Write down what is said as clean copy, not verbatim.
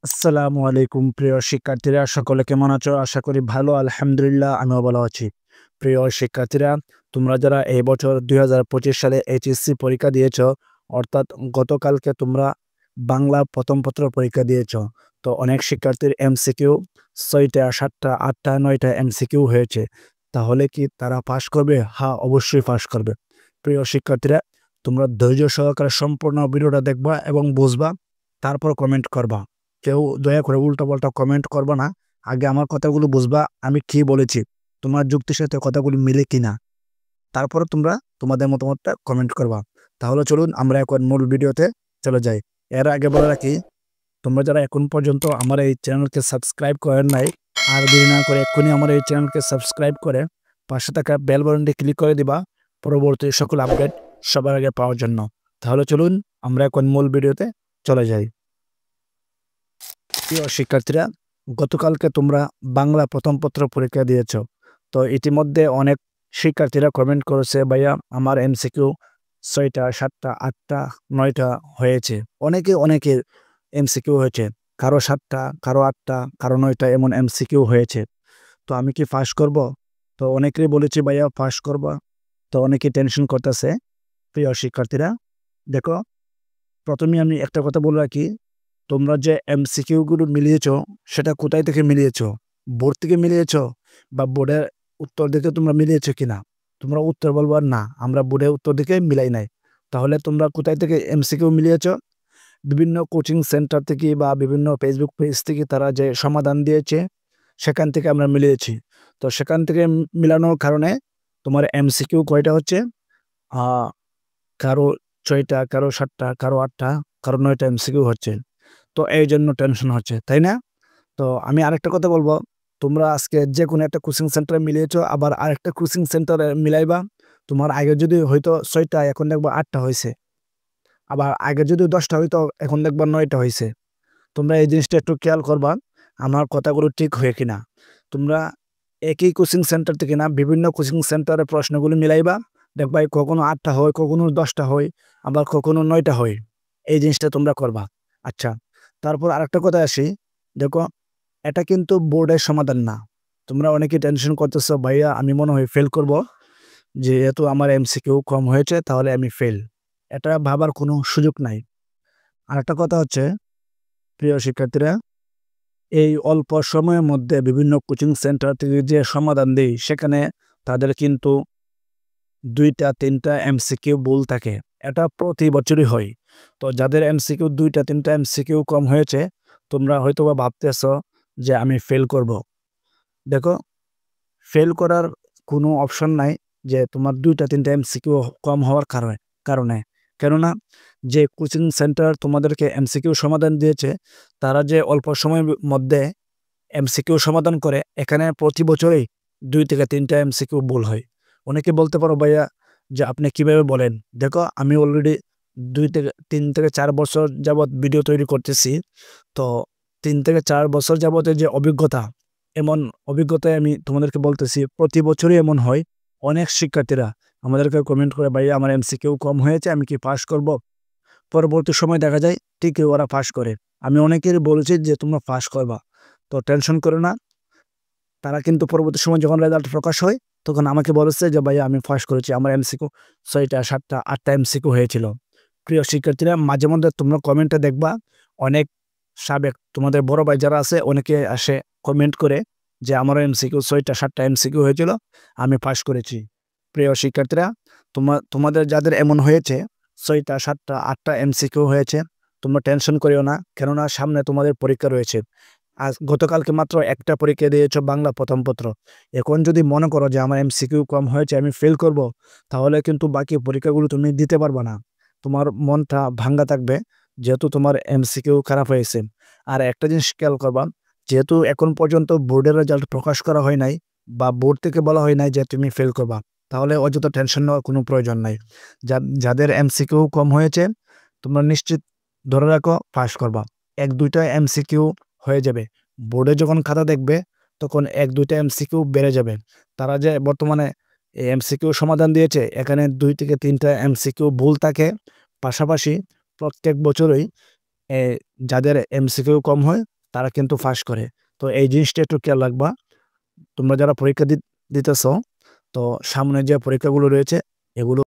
আসসালামু আলাইকুম প্রিয় শিক্ষার্থীরা, সকলে কেমন আছো? আশা করি ভালো। আলহামদুলিল্লাহ, আমিও ভালো আছি। প্রিয় শিক্ষার্থীরা, তোমরা যারা এই বছর ২০২৫ সালে এইচএসসি পরীক্ষা দিয়েছ, অর্থাৎ গতকালকে তোমরা বাংলা প্রথম পত্র পরীক্ষা দিয়েছ। তো অনেক শিক্ষার্থীর এমসিকিউ ৬টা, ৭টা, ৮টা, ৯টা এমসিকিউ হয়েছে। তাহলে কি তারা পাস করবে? হ্যাঁ, অবশ্যই পাস করবে। প্রিয় শিক্ষার্থীরা, তোমরা ধৈর্য সহকারে সম্পূর্ণ ভিডিওটা দেখবা এবং বুঝবা, তারপর কমেন্ট করবা। কেউ দয়া করে উল্টাপাল্টা কমেন্ট করবা না। আগে আমার কথাগুলো বুঝবা, আমি কি বলেছি, তোমার যুক্তির সাথে কথাগুলো মিলে কিনা। তারপরে তোমরা তোমাদের মতামতটা কমেন্ট করবা। তাহলে চলুন আমরা এখন মূল ভিডিওতে চলে যাই। এর আগে বলে রাখি, তোমরা যারা এখন পর্যন্ত আমার এই চ্যানেলকে সাবস্ক্রাইব করেন নাই, আর দেরি না করে এক্ষুনি আমার এই চ্যানেলকে সাবস্ক্রাইব করে পাশে থাকা বেল বাটনটি ক্লিক করে দিবা, পরবর্তী সকল আপডেট সবার আগে পাওয়ার জন্য। তাহলে চলুন আমরা এখন মূল ভিডিওতে চলে যাই। প্রিয় শিক্ষার্থীরা, গতকালকে তোমরা বাংলা প্রথম পত্র পরীক্ষা দিয়েছ। তো ইতিমধ্যে অনেক শিক্ষার্থীরা কমেন্ট করেছে, ভাইয়া আমার এমসিকিউ ৬টা, ৭টা, ৮টা, ৯টা হয়েছে। অনেকের এমসিকিউ হয়েছে, কারো ৭টা, কারো ৮টা, কারো ৯টা এমন এমসিকিউ হয়েছে। তো আমি কি পাস করব? তো অনেকেই বলেছি ভাইয়া পাস করবা। তো অনেকেই টেনশন করতেছে। প্রিয় শিক্ষার্থীরা, দেখো, প্রথমে আমি একটা কথা বলে রাখি, তোমরা যে এমসিকিউ গুলো মিলিয়েছ, সেটা কোথায় থেকে মিলিয়েছ? বোর্ড থেকে মিলিয়েছ বা বোর্ডের উত্তর দিকে তোমরা মিলিয়েছ কিনা? তোমরা উত্তর বলবা না, আমরা বোর্ডের উত্তর দিকে মিলাই নাই। তাহলে তোমরা কোথায় থেকে এমসিকিউ মিলিয়েছ? বিভিন্ন কোচিং সেন্টার থেকে বা বিভিন্ন ফেসবুক পেজ থেকে তারা যে সমাধান দিয়েছে, সেখান থেকে আমরা মিলিয়েছি। তো সেখান থেকে মিলানোর কারণে তোমার এমসিকিউ কয়টা হচ্ছে? কারো ৬টা, কারো ৭টা, কারো ৮টা, কারো ৯টা এমসিকিউ হচ্ছে। তো এই জন্য টেনশন হচ্ছে, তাই না? তো আমি আরেকটা কথা বলবো, তোমরা আজকে যে কোনো একটা কোচিং সেন্টারে মিলিয়েছো, আবার আরেকটা কোচিং সেন্টারে মিলাইবা। তোমার আগে যদি হয়তো ৬টা, এখন দেখবা ৮টা হয়েছে। আবার আগে যদি 10টা হইতো, এখন দেখবা 9টা হয়েছে। তোমরা এই জিনিসটা একটু খেয়াল করবা, আমার কথাগুলো ঠিক হয়ে কিনা। তোমরা একই কোচিং সেন্টার থেকে না, বিভিন্ন কোচিং সেন্টারে প্রশ্নগুলো মিলাইবা। দেখবা কখনো 8টা হয়, কখনো 10টা হয়, আবার কখনো 9টা হয়। এই জিনিসটা তোমরা করবা। আচ্ছা, তারপর আরেকটা কথায় আসি। দেখো, এটা কিন্তু বোর্ডের সমাধান না। তোমরা অনেকেই টেনশন করতেছো, ভাইয়া আমি মনে হয় ফেল করব, যেহেতু আমার এমসিকিউ কম হয়েছে তাহলে আমি ফেল। এটা ভাবার কোনো সুযোগ নাই। আরেকটা কথা হচ্ছে, প্রিয় শিক্ষার্থীরা, এই অল্প সময়ের মধ্যে বিভিন্ন কোচিং সেন্টার থেকে যে সমাধান দেই, সেখানে তাদের কিন্তু 2টা 3টা এমসিকিউ ভুল থাকে। এটা প্রতি বছরই হয়। তো যাদের এমসিকিউ 2টা 3টা এমসিকিউ কম হয়েছে, তোমরা হয়তোবা ভাবতেছো যে আমি ফেল করব। দেখো, ফেল করার কোনো অপশন নাই যে তোমার 2টা 3টা এমসিকিউ কম হওয়ার কারণে। কেননা যে কোচিং সেন্টার তোমাদেরকে এমসিকিউ সমাধান দিয়েছে, তারা যে অল্প সময়ের মধ্যে এমসিকিউ সমাধান করে, এখানে প্রতি বছরেই 2 থেকে 3টা এমসিকিউ ভুল হয়। অনেকে বলতে পারো, ভাইয়া যে আপনি কিভাবে বলেন? দেখো, আমি অলরেডি 2 থেকে 3 থেকে 4 বছর যাবৎ ভিডিও তৈরি করতেছি। তো 3 থেকে 4 বছর যাবতের যে অভিজ্ঞতা, এমন অভিজ্ঞতায় আমি তোমাদেরকে বলতেছি, প্রতি বছরই এমন হয়। অনেক শিক্ষার্থীরা আমাদেরকে কমেন্ট করে, ভাইয়া আমার এমসিকিউ কম হয়েছে, আমি কি পাস করব? পরবর্তী সময় দেখা যায় ঠিকই ওরা পাস করে। আমি অনেকেরই বলেছি যে তোমরা পাস করবা। তো টেনশন করো না। তারা কিন্তু পরবর্তী সময় যখন রেজাল্ট প্রকাশ হয়, তখন আমাকে বলেছে যে ভাইয়া আমি পাস করেছি, আমার এমসিকিউ ৬টা, ৭টা, ৮টা এমসিকিউ হয়েছিল। প্রিয় শিক্ষার্থীরা, মাঝে মধ্যে তোমরা কমেন্টে দেখবা, অনেক সাবেক তোমাদের বড় ভাই যারা আছে, অনেকে আসে কমেন্ট করে যে আমারও এমসিকিউ ৬টা ৭টা এমসিকিউ হয়েছিল, আমি পাস করেছি। প্রিয় শিক্ষার্থীরা, তোমাদের যাদের এমন হয়েছে ৬টা ৭টা ৮টা এমসিকিউ হয়েছে, তোমরা টেনশন করিও না, কেননা সামনে তোমাদের পরীক্ষা রয়েছে। আজ গতকালকে মাত্র একটা পরীক্ষা দিয়েছো, বাংলা প্রথম পত্র। এখন যদি মনে করো যে আমার এমসিকিউ কম হয়েছে, আমি ফেল করব, তাহলে কিন্তু বাকি পরীক্ষাগুলো তুমি দিতে পারবে না। তোমার মনটা ভাঙ্গা থাকবে, যেহেতু তোমার এমসিকিউ খারাপ হয়েছে। আর একটা জিনিস খেয়াল করবা, যেহেতু এখন পর্যন্ত বোর্ডের রেজাল্ট প্রকাশ করা হয় নাই, বা বোর্ড থেকে বলা হয় নাই যে তুমি ফেল করবা, তাহলে অযথা টেনশন নেওয়ার কোনো প্রয়োজন নাই। যাদের এমসিকিউ কম হয়েছে, তোমরা নিশ্চিত ধরে রাখো পাস করবা। 1-2টা এমসিকিউ হয়ে যাবে। বোর্ডে যখন খাতা দেখবে, তখন 1-2টা এমসিকিউ বেড়ে যাবে। তারা যে বর্তমানে এমসিকিউ সমাধান দিয়েছে, এখানে 2 থেকে 3টা এমসিকিউ ভুল থাকে। পাশাপাশি প্রত্যেক বছরই এ যাদের এমসিকিউ কম হয়, তারা কিন্তু পাস করে। তো এই জিনিসটা একটু খেয়াল রাখবা। তোমরা যারা পরীক্ষা দিতেছ, তো সামনে যে পরীক্ষাগুলো রয়েছে এগুলো